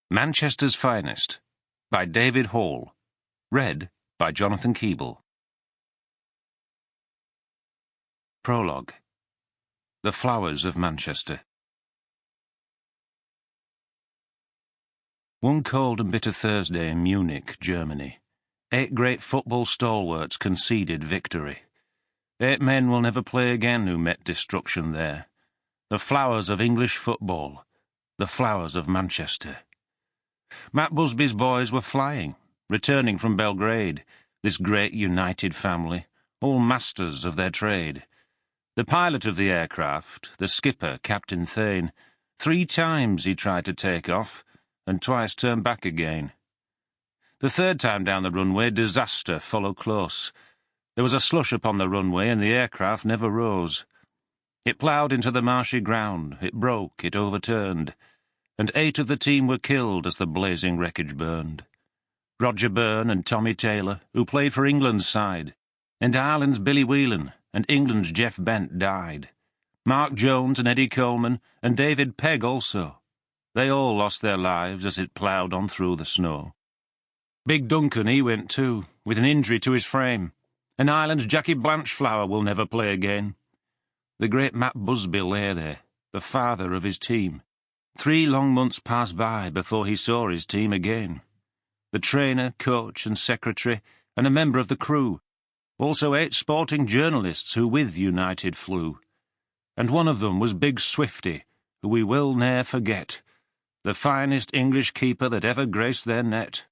Manchester's Finest by David Hall. Read by Jonathan Keeble. Prologue. The Flowers of Manchester. One cold and bitter Thursday in Munich, Germany, 8 great football stalwarts conceded victory. 8 men will never play again who met destruction there. The flowers of English football, the flowers of Manchester. Matt Busby's boys were flying, returning from Belgrade, this great united family, all masters of their trade. The pilot of the aircraft, the skipper, Captain Thane, 3 times he tried to take off, and twice turned back again. The 3rd time down the runway, disaster followed close. There was a slush upon the runway, and the aircraft never rose. It ploughed into the marshy ground, it broke, it overturned, and 8 of the team were killed as the blazing wreckage burned. Roger Byrne and Tommy Taylor, who played for England's side, and Ireland's Billy Whelan and England's Jeff Bent died. Mark Jones and Eddie Coleman and David Pegg also. They all lost their lives as it ploughed on through the snow. Big Duncan, he went too, with an injury to his frame, and Ireland's Jackie Blanchflower will never play again. The great Matt Busby lay there, the father of his team. 3 long months passed by before he saw his team again. The trainer, coach and secretary, and a member of the crew. Also 8 sporting journalists who with United flew. And one of them was Big Swifty, who we will ne'er forget, the finest English keeper that ever graced their net.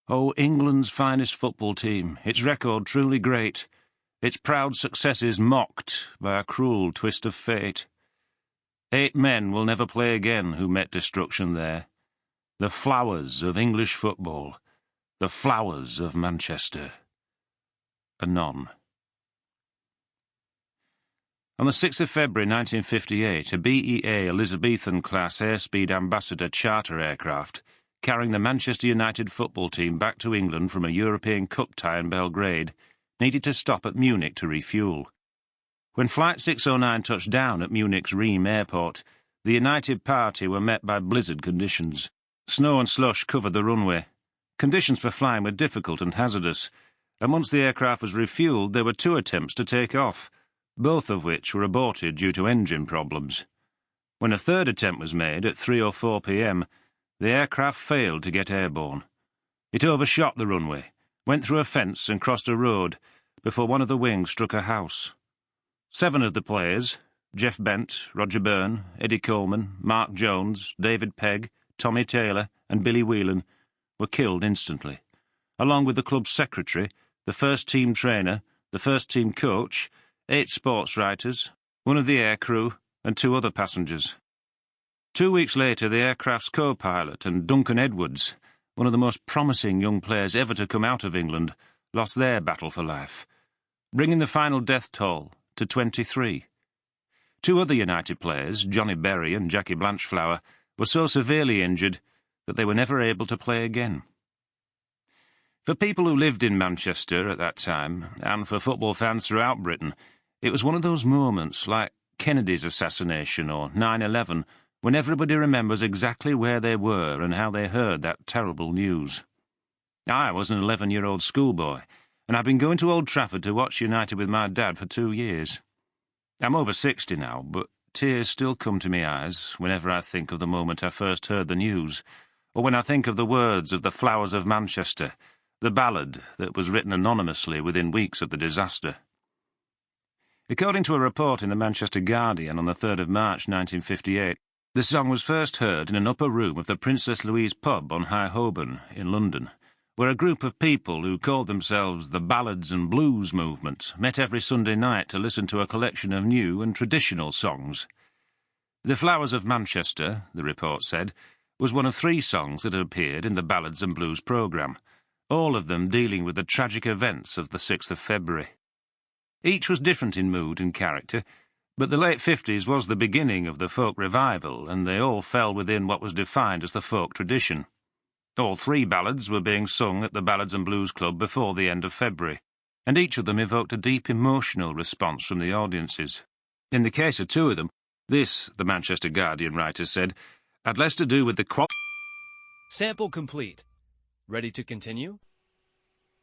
Oh, England's finest football team, its record truly great, its proud successes mocked by a cruel twist of fate. 8 men will never play again who met destruction there. The flowers of English football, the flowers of Manchester. Anon. On the 6th of February 1958, a BEA Elizabethan-class airspeed ambassador charter aircraft carrying the Manchester United football team back to England from a European Cup tie in Belgrade needed to stop at Munich to refuel. When Flight 609 touched down at Munich's Riem airport, the United Party were met by blizzard conditions. Snow and slush covered the runway. Conditions for flying were difficult and hazardous, and once the aircraft was refueled, there were 2 attempts to take off, both of which were aborted due to engine problems. When a 3rd attempt was made at 3:04 p.m., the aircraft failed to get airborne. It overshot the runway, went through a fence and crossed a road before one of the wings struck a house. 7 of the players, Jeff Bent, Roger Byrne, Eddie Coleman, Mark Jones, David Pegg, Tommy Taylor and Billy Whelan, were killed instantly, along with the club's secretary, the first team trainer, the first team coach, 8 sports writers, 1 of the air crew and 2 other passengers. 2 weeks later, the aircraft's co-pilot and Duncan Edwards, one of the most promising young players ever to come out of England, lost their battle for life, bringing the final death toll to 23. 2 other United players, Johnny Berry and Jackie Blanchflower, were so severely injured that they were never able to play again. For people who lived in Manchester at that time, and for football fans throughout Britain, it was one of those moments, like Kennedy's assassination or 9/11, when everybody remembers exactly where they were and how they heard that terrible news. I was an 11-year-old schoolboy, and I've been going to Old Trafford to watch United with my dad for 2 years. I'm over 60 now, but tears still come to my eyes whenever I think of the moment I first heard the news, or when I think of the words of the Flowers of Manchester, the ballad that was written anonymously within weeks of the disaster. According to a report in the Manchester Guardian on the 3rd of March 1958, the song was first heard in an upper room of the Princess Louise pub on High Holborn in London, where a group of people who called themselves the Ballads and Blues Movement met every Sunday night to listen to a collection of new and traditional songs. The Flowers of Manchester, the report said, was one of 3 songs that had appeared in the Ballads and Blues programme, all of them dealing with the tragic events of the 6th of February. Each was different in mood and character, but the late 50s was the beginning of the folk revival, and they all fell within what was defined as the folk tradition. All 3 ballads were being sung at the Ballads and Blues Club before the end of February, and each of them evoked a deep emotional response from the audiences. In the case of 2 of them, this, the Manchester Guardian writer said, had less to do with the Sample complete. Ready to continue?